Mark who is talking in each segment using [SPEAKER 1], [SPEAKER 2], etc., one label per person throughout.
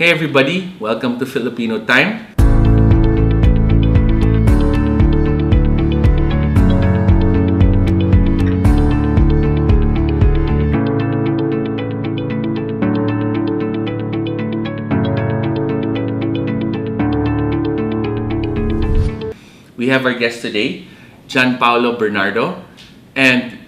[SPEAKER 1] Hey everybody, welcome to Filipino Time. We have our guest today, Gian Paolo Bernardo, and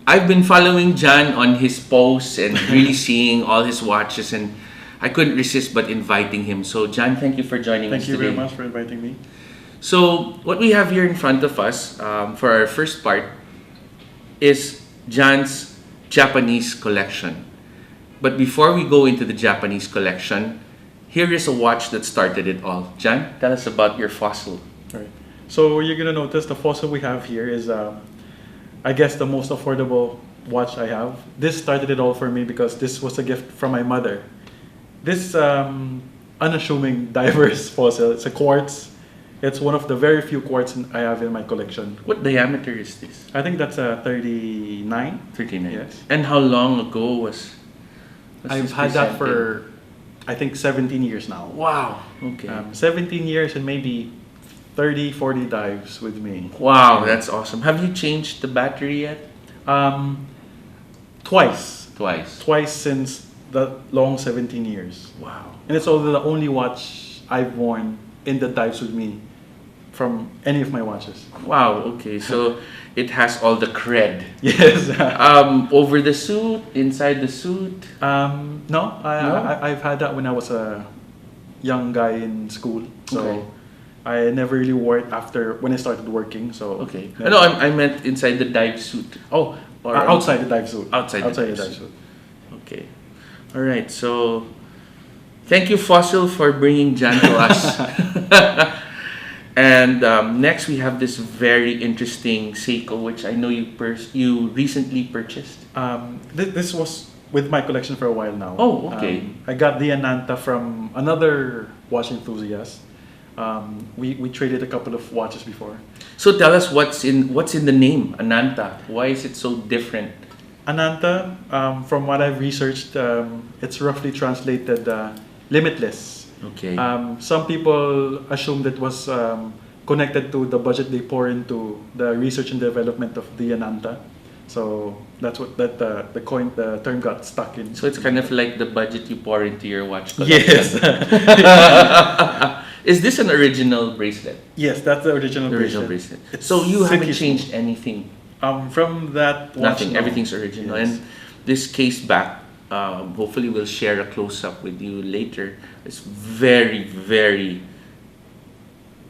[SPEAKER 1] I've been following Gian on his posts and really seeing all his watches, and I couldn't resist but inviting him. So Gian, thank you for joining us
[SPEAKER 2] Thank you
[SPEAKER 1] today.
[SPEAKER 2] very much for inviting me.
[SPEAKER 1] So what we have here in front of us for our first part is Jan's Japanese collection. But before we go into the Japanese collection, here is a watch that started it all. Gian, tell us about your fossil.
[SPEAKER 2] All right. So you're gonna notice the fossil we have here is, I guess, the most affordable watch I have. This started it all for me because this was a gift from my mother. This unassuming diverse fossil. It's a quartz. It's one of the very few quartz I have in my collection.
[SPEAKER 1] What diameter is this?
[SPEAKER 2] I think that's a 39.
[SPEAKER 1] 39.
[SPEAKER 2] Yes.
[SPEAKER 1] And how long ago was
[SPEAKER 2] I've
[SPEAKER 1] this
[SPEAKER 2] had that
[SPEAKER 1] presented?
[SPEAKER 2] for, I think, 17 years now.
[SPEAKER 1] Wow. Okay.
[SPEAKER 2] 17 years and maybe 30, 40 dives with me.
[SPEAKER 1] Wow, that's awesome. Have you changed the battery yet?
[SPEAKER 2] Twice.
[SPEAKER 1] Twice.
[SPEAKER 2] Twice since the long 17 years.
[SPEAKER 1] Wow.
[SPEAKER 2] And it's also the only watch I've worn in the dives with me from any of my watches.
[SPEAKER 1] Wow. Okay. So it has all the cred.
[SPEAKER 2] Yes.
[SPEAKER 1] Over the suit, inside the suit.
[SPEAKER 2] No, I've had that when I was a young guy in school. So
[SPEAKER 1] Okay.
[SPEAKER 2] I never really wore it after when I started working. So
[SPEAKER 1] Okay.
[SPEAKER 2] never.
[SPEAKER 1] No, I meant inside the dive suit.
[SPEAKER 2] Oh,
[SPEAKER 1] Or
[SPEAKER 2] outside the dive suit.
[SPEAKER 1] Outside the dive
[SPEAKER 2] dive
[SPEAKER 1] suit.
[SPEAKER 2] suit.
[SPEAKER 1] Okay. All right. So, thank you, Fossil, for bringing Jan to us. And next, we have this very interesting Seiko, which I know you recently purchased.
[SPEAKER 2] This was with my collection for a while now.
[SPEAKER 1] Oh, okay.
[SPEAKER 2] I got the Ananta from another watch enthusiast. We traded a couple of watches before.
[SPEAKER 1] So tell us what's in the name Ananta. Why is it so different?
[SPEAKER 2] Ananta, from what I've researched, it's roughly translated limitless.
[SPEAKER 1] Okay.
[SPEAKER 2] Some people assumed it was connected to the budget they pour into the research and development of the Ananta. So that's what the term got stuck in.
[SPEAKER 1] So it's kind of like the budget you pour into your watch collection.
[SPEAKER 2] Yes.
[SPEAKER 1] Is this an original bracelet?
[SPEAKER 2] Yes, that's the original
[SPEAKER 1] The original
[SPEAKER 2] bracelet.
[SPEAKER 1] bracelet. So you haven't
[SPEAKER 2] silky
[SPEAKER 1] changed anything.
[SPEAKER 2] From that watch,
[SPEAKER 1] Nothing.
[SPEAKER 2] no.
[SPEAKER 1] Everything's original.
[SPEAKER 2] Yes.
[SPEAKER 1] And this case back, hopefully we'll share a close up with you later. It's very, very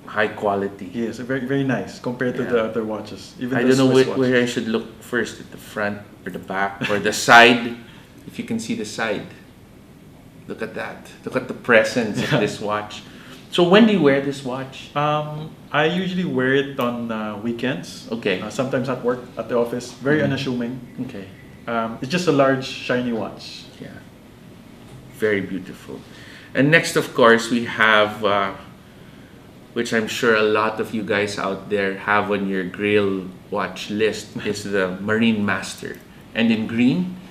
[SPEAKER 1] high quality.
[SPEAKER 2] Yes, very very nice compared to
[SPEAKER 1] Yeah.
[SPEAKER 2] the other watches. Even
[SPEAKER 1] I
[SPEAKER 2] the
[SPEAKER 1] don't know
[SPEAKER 2] Swiss
[SPEAKER 1] where I
[SPEAKER 2] watches.
[SPEAKER 1] should look first, at the front or the back or the side. If you can see the side, look at that. Look at the presence of this watch. So when do you wear this watch?
[SPEAKER 2] I usually wear it on weekends.
[SPEAKER 1] Okay.
[SPEAKER 2] Sometimes at work, at the office. Very unassuming.
[SPEAKER 1] Okay.
[SPEAKER 2] It's just a large, shiny watch.
[SPEAKER 1] Yeah. Very beautiful. And next, of course, we have, which I'm sure a lot of you guys out there have on your Grail watch list, is the Marine Master. And in green.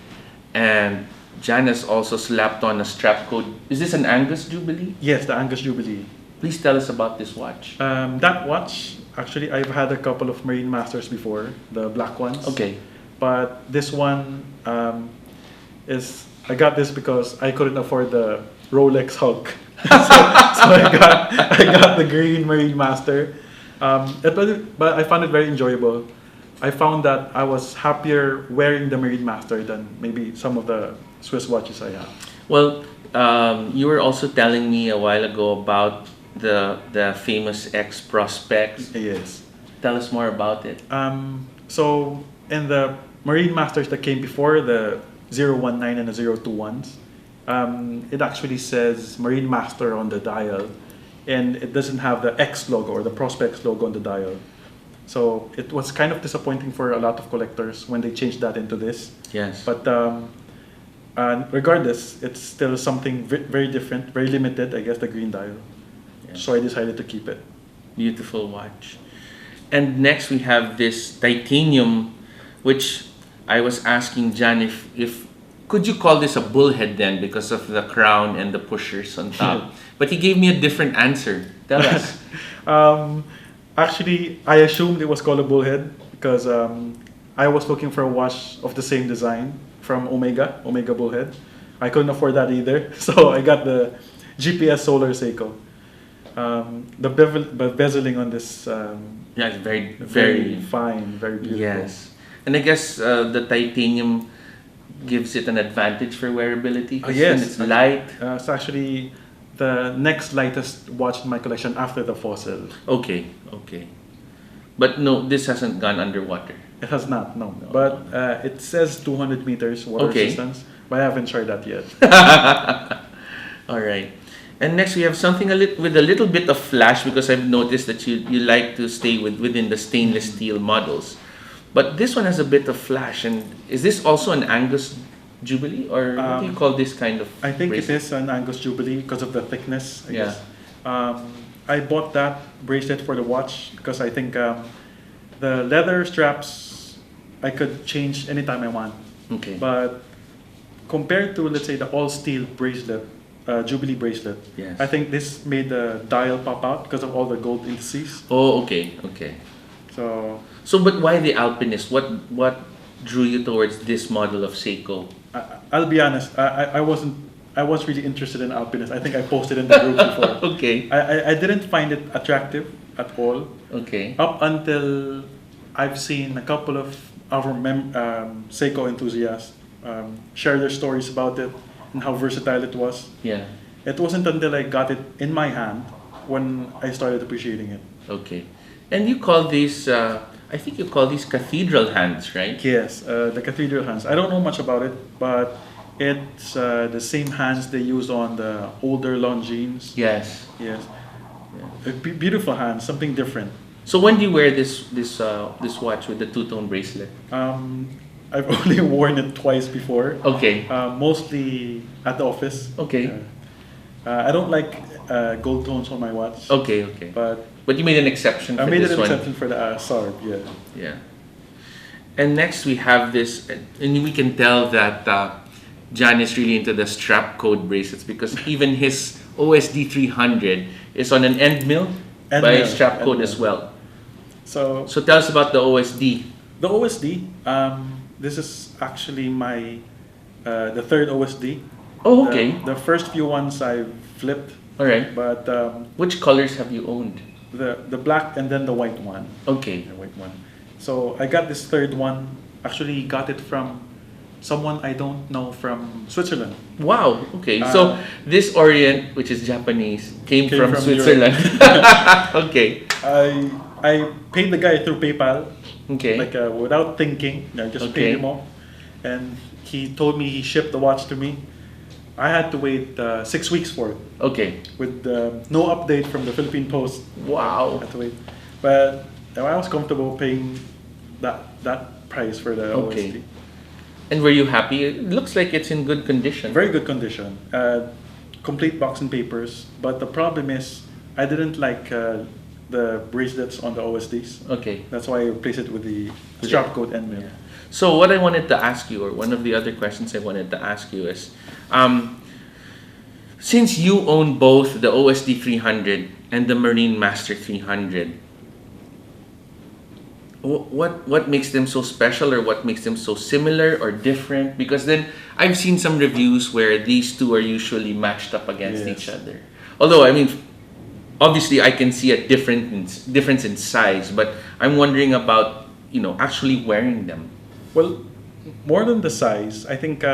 [SPEAKER 1] And Jan has also slapped on a strap code. Is this an Angus Jubilee?
[SPEAKER 2] Yes, the Angus Jubilee.
[SPEAKER 1] Please tell us about this watch.
[SPEAKER 2] That watch, actually, I've had a couple of Marine Masters before, the black ones.
[SPEAKER 1] Okay.
[SPEAKER 2] But this one I got this because I couldn't afford the Rolex Hulk. so I got the green Marine Master. But I found it very enjoyable. I found that I was happier wearing the Marine Master than maybe some of the Swiss watches I have.
[SPEAKER 1] Well, you were also telling me a while ago about the famous X Prospects.
[SPEAKER 2] Yes.
[SPEAKER 1] Tell us more about it.
[SPEAKER 2] So in the Marine Masters that came before, the 019 and the 021s, it actually says Marine Master on the dial, and it doesn't have the X logo or the Prospects logo on the dial. So it was kind of disappointing for a lot of collectors when they changed that into this.
[SPEAKER 1] Yes.
[SPEAKER 2] But regardless, it's still something very different, very limited, I guess, the green dial.
[SPEAKER 1] Yeah.
[SPEAKER 2] So I decided to keep it.
[SPEAKER 1] Beautiful watch. And next we have this titanium, which I was asking Jan if could you call this a bullhead then because of the crown and the pushers on top? But he gave me a different answer. Tell us.
[SPEAKER 2] Actually, I assumed it was called a bullhead because I was looking for a watch of the same design from Omega Bullhead. I couldn't afford that either, so I got the GPS Solar Seiko. The bezeling on this,
[SPEAKER 1] Yeah, it's very,
[SPEAKER 2] very fine, very beautiful.
[SPEAKER 1] Yes. And I guess the titanium gives it an advantage for wearability.
[SPEAKER 2] Yes.
[SPEAKER 1] And it's light.
[SPEAKER 2] It's actually the next lightest watch in my collection after the Fossil.
[SPEAKER 1] Okay. But no, this hasn't gone underwater.
[SPEAKER 2] It has not, no. But it says 200 meters water resistance, but I haven't tried that yet.
[SPEAKER 1] All right. And next we have something with a little bit of flash because I've noticed that you like to stay within the stainless steel models. But this one has a bit of flash. And is this also an Angus Jubilee, or what do you call this kind of
[SPEAKER 2] I think
[SPEAKER 1] bracelet?
[SPEAKER 2] it is an Angus Jubilee because of the thickness, I
[SPEAKER 1] Yeah.
[SPEAKER 2] guess. I bought that bracelet for the watch because I think the leather straps I could change anytime I want.
[SPEAKER 1] Okay.
[SPEAKER 2] But compared to, let's say, the all-steel bracelet, Jubilee bracelet,
[SPEAKER 1] Yes.
[SPEAKER 2] I think this made the dial pop out because of all the gold indices.
[SPEAKER 1] Oh, okay. So, but why the Alpinist? What drew you towards this model of Seiko?
[SPEAKER 2] I'll be honest, I wasn't really interested in Alpinist. I think I posted in the group before.
[SPEAKER 1] Okay.
[SPEAKER 2] I didn't find it attractive at all.
[SPEAKER 1] Okay.
[SPEAKER 2] Up until I've seen a couple of our Seiko enthusiasts share their stories about it and how versatile it was.
[SPEAKER 1] Yeah.
[SPEAKER 2] It wasn't until I got it in my hand when I started appreciating it.
[SPEAKER 1] Okay. And you call these, I think you call these cathedral hands, right?
[SPEAKER 2] Yes, the cathedral hands. I don't know much about it, but it's the same hands they use on the older Longines.
[SPEAKER 1] Yes.
[SPEAKER 2] Yes. Beautiful hands, something different.
[SPEAKER 1] So when do you wear this watch with the two-tone bracelet?
[SPEAKER 2] I've only worn it twice before.
[SPEAKER 1] Okay.
[SPEAKER 2] Mostly at the office.
[SPEAKER 1] Okay.
[SPEAKER 2] I don't like gold tones on my watch.
[SPEAKER 1] Okay. But you made an exception for
[SPEAKER 2] I made
[SPEAKER 1] this
[SPEAKER 2] an
[SPEAKER 1] one.
[SPEAKER 2] exception for the SARB, yeah.
[SPEAKER 1] Yeah. And next we have this, and we can tell that Jan is really into the strap code bracelets because even his OSD 300 is on an end mill by strap code as well. So tell us about the OSD.
[SPEAKER 2] The OSD, this is actually my the third OSD.
[SPEAKER 1] Oh, okay.
[SPEAKER 2] The first few ones I flipped.
[SPEAKER 1] All right.
[SPEAKER 2] But
[SPEAKER 1] which colors have you owned?
[SPEAKER 2] The black and then the white one.
[SPEAKER 1] Okay.
[SPEAKER 2] The white one. So I got this third one. Actually, got it from someone I don't know from Switzerland.
[SPEAKER 1] Wow. Okay. So this Orient, which is Japanese, came from Switzerland. Okay.
[SPEAKER 2] I paid the guy through PayPal.
[SPEAKER 1] Okay.
[SPEAKER 2] Like without thinking, I just paid him off, and he told me he shipped the watch to me. I had to wait 6 weeks for it.
[SPEAKER 1] Okay.
[SPEAKER 2] With no update from the Philippine Post.
[SPEAKER 1] Wow.
[SPEAKER 2] I had to wait, but I was comfortable paying that price for the OSD.
[SPEAKER 1] And were you happy? It looks like it's in good condition.
[SPEAKER 2] Very good condition. Complete box and papers. But the problem is, I didn't like the bracelets on the OSDs.
[SPEAKER 1] Okay.
[SPEAKER 2] That's why I replaced it with the strap code end mill.
[SPEAKER 1] Yeah. So what I wanted to ask you, or one of the other questions I wanted to ask you is, since you own both the OSD 300 and the Marine Master 300, what makes them so special, or what makes them so similar or different? Because then I've seen some reviews where these two are usually matched up against each other. Although, I mean, obviously I can see a difference in size, but I'm wondering about, actually wearing them.
[SPEAKER 2] Well, more than the size, I think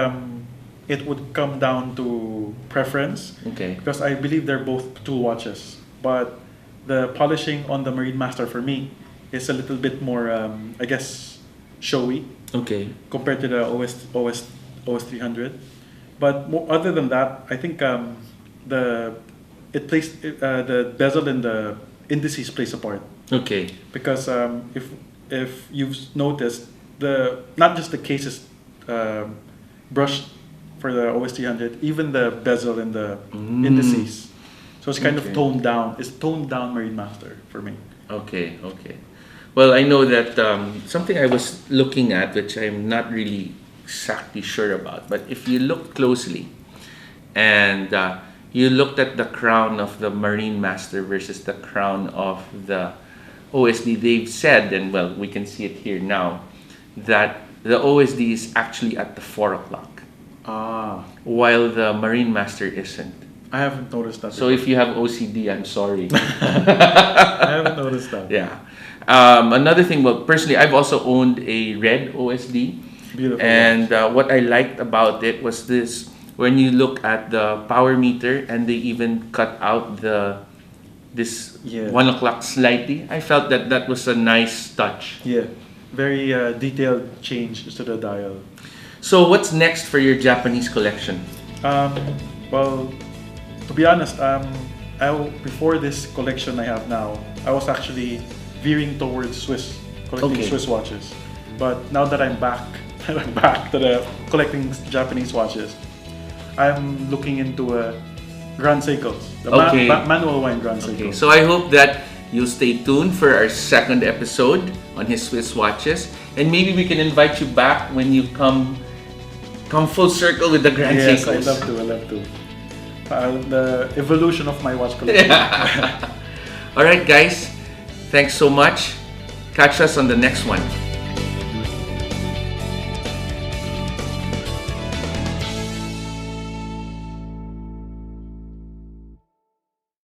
[SPEAKER 2] it would come down to preference.
[SPEAKER 1] Okay.
[SPEAKER 2] Because I believe they're both tool watches. But the polishing on the Marine Master for me is a little bit more, I guess, showy.
[SPEAKER 1] Okay.
[SPEAKER 2] Compared to the OS 300. But other than that, I think the bezel and the indices plays a part.
[SPEAKER 1] Okay.
[SPEAKER 2] Because if you've noticed, not just the case is brushed for the OS 300, even the bezel and the indices. So it's kind of toned down. It's toned down Marine Master for me.
[SPEAKER 1] Okay. Well, I know that something I was looking at, which I'm not really exactly sure about. But if you look closely and you looked at the crown of the Marine Master versus the crown of the OSD, they've said, and well, we can see it here now, that the OSD is actually at the 4 o'clock, while the Marine Master isn't.
[SPEAKER 2] I haven't noticed that.
[SPEAKER 1] So if you have OCD, I'm sorry.
[SPEAKER 2] I haven't noticed that.
[SPEAKER 1] Yeah. Another thing, well, personally, I've also owned a red OSD.
[SPEAKER 2] Beautiful.
[SPEAKER 1] And what I liked about it was this, when you look at the power meter and they even cut out this 1 o'clock slightly, I felt that that was a nice touch.
[SPEAKER 2] Yeah. Very detailed change to the dial.
[SPEAKER 1] So what's next for your Japanese collection?
[SPEAKER 2] Well, to be honest, before this collection I have now, I was actually veering towards collecting Swiss watches. But now that I'm back to the collecting Japanese watches, I'm looking into Grand Seikos, the manual wine Grand Seiko.
[SPEAKER 1] Okay, so I hope that you'll stay tuned for our second episode on his Swiss watches, and maybe we can invite you back when you come full circle with the Grand Seikos.
[SPEAKER 2] Yes, I love to. The evolution of my watch collection.
[SPEAKER 1] All right, guys. Thanks so much. Catch us on the next one.